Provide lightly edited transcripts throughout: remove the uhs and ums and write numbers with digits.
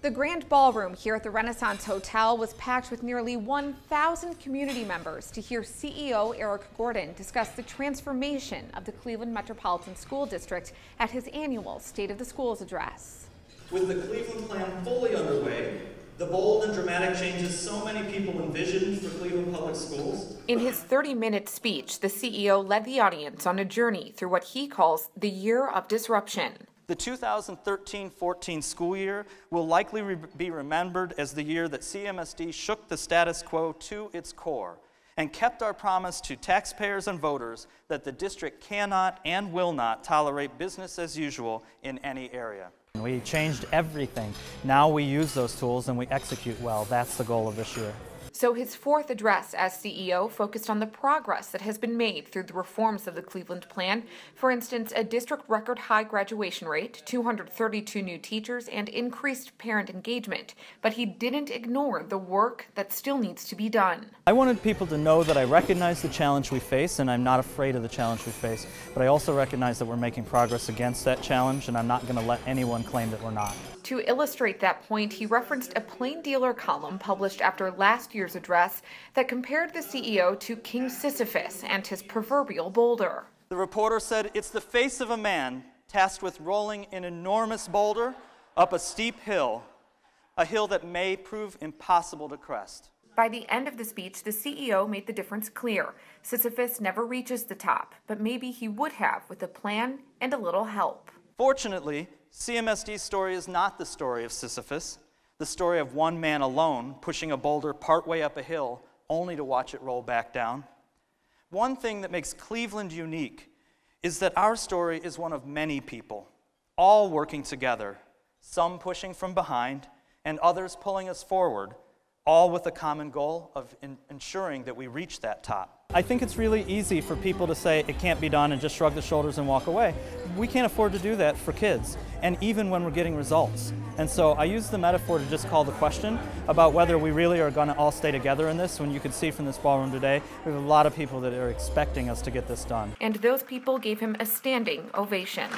The Grand Ballroom here at the Renaissance Hotel was packed with nearly 1,000 community members to hear CEO Eric Gordon discuss the transformation of the Cleveland Metropolitan School District at his annual State of the Schools address. With the Cleveland Plan fully underway, the bold and dramatic changes so many people envisioned for Cleveland Public Schools. In his 30-minute speech, the CEO led the audience on a journey through what he calls the year of disruption. The 2013-14 school year will likely be remembered as the year that CMSD shook the status quo to its core and kept our promise to taxpayers and voters that the district cannot and will not tolerate business as usual in any area. We changed everything. Now we use those tools and we execute well. That's the goal of this year. So his fourth address as CEO focused on the progress that has been made through the reforms of the Cleveland Plan. For instance, a district record high graduation rate, 232 new teachers, and increased parent engagement. But he didn't ignore the work that still needs to be done. I wanted people to know that I recognize the challenge we face and I'm not afraid of the challenge we face. But I also recognize that we're making progress against that challenge and I'm not going to let anyone claim that we're not. To illustrate that point, he referenced a Plain Dealer column published after last year's address that compared the CEO to King Sisyphus and his proverbial boulder. The reporter said, "It's the face of a man tasked with rolling an enormous boulder up a steep hill, a hill that may prove impossible to crest." By the end of the speech, the CEO made the difference clear. Sisyphus never reaches the top, but maybe he would have with a plan and a little help. Fortunately, CMSD's story is not the story of Sisyphus, the story of one man alone pushing a boulder partway up a hill only to watch it roll back down. One thing that makes Cleveland unique is that our story is one of many people, all working together, some pushing from behind and others pulling us forward, all with the common goal of ensuring that we reach that top. I think it's really easy for people to say it can't be done and just shrug the shoulders and walk away. We can't afford to do that for kids, and even when we're getting results. And so I use the metaphor to just call the question about whether we really are going to all stay together in this. When you can see from this ballroom today, we have a lot of people that are expecting us to get this done. And those people gave him a standing ovation.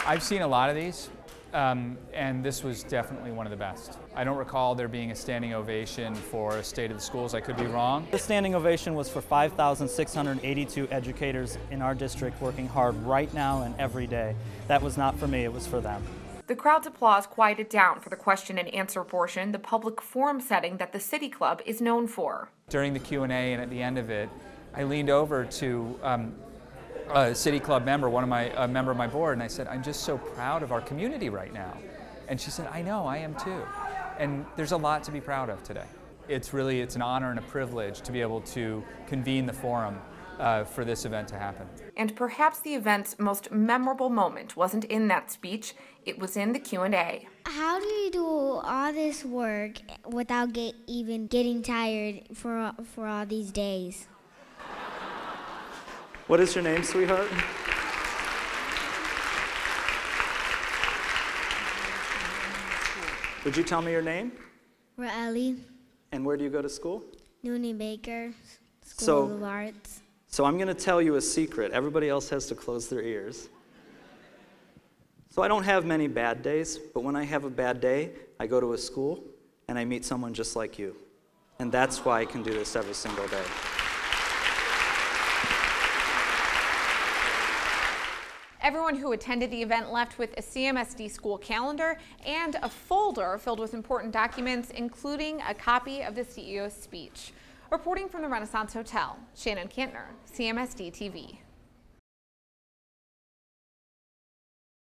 I've seen a lot of these. And this was definitely one of the best. I don't recall there being a standing ovation for a State of the Schools. I could be wrong. The standing ovation was for 5,682 educators in our district working hard right now and every day. That was not for me, it was for them. The crowd's applause quieted down for the question and answer portion, the public forum setting that the City Club is known for. During the Q&A and at the end of it, I leaned over to a City Club member, a member of my board, and I said, "I'm just so proud of our community right now." And she said, "I know, I am too." And there's a lot to be proud of today. It's an honor and a privilege to be able to convene the forum for this event to happen. And perhaps the event's most memorable moment wasn't in that speech, it was in the Q&A. How do you do all this work without even getting tired for all these days? What is your name, sweetheart? Would you tell me your name? Ra'eli. And where do you go to school? Noonan Baker School of Arts. So I'm going to tell you a secret. Everybody else has to close their ears. So I don't have many bad days, but when I have a bad day, I go to a school and I meet someone just like you. And that's why I can do this every single day. Everyone who attended the event left with a CMSD school calendar and a folder filled with important documents, including a copy of the CEO's speech. Reporting from the Renaissance Hotel, Shannon Kantner, CMSD TV.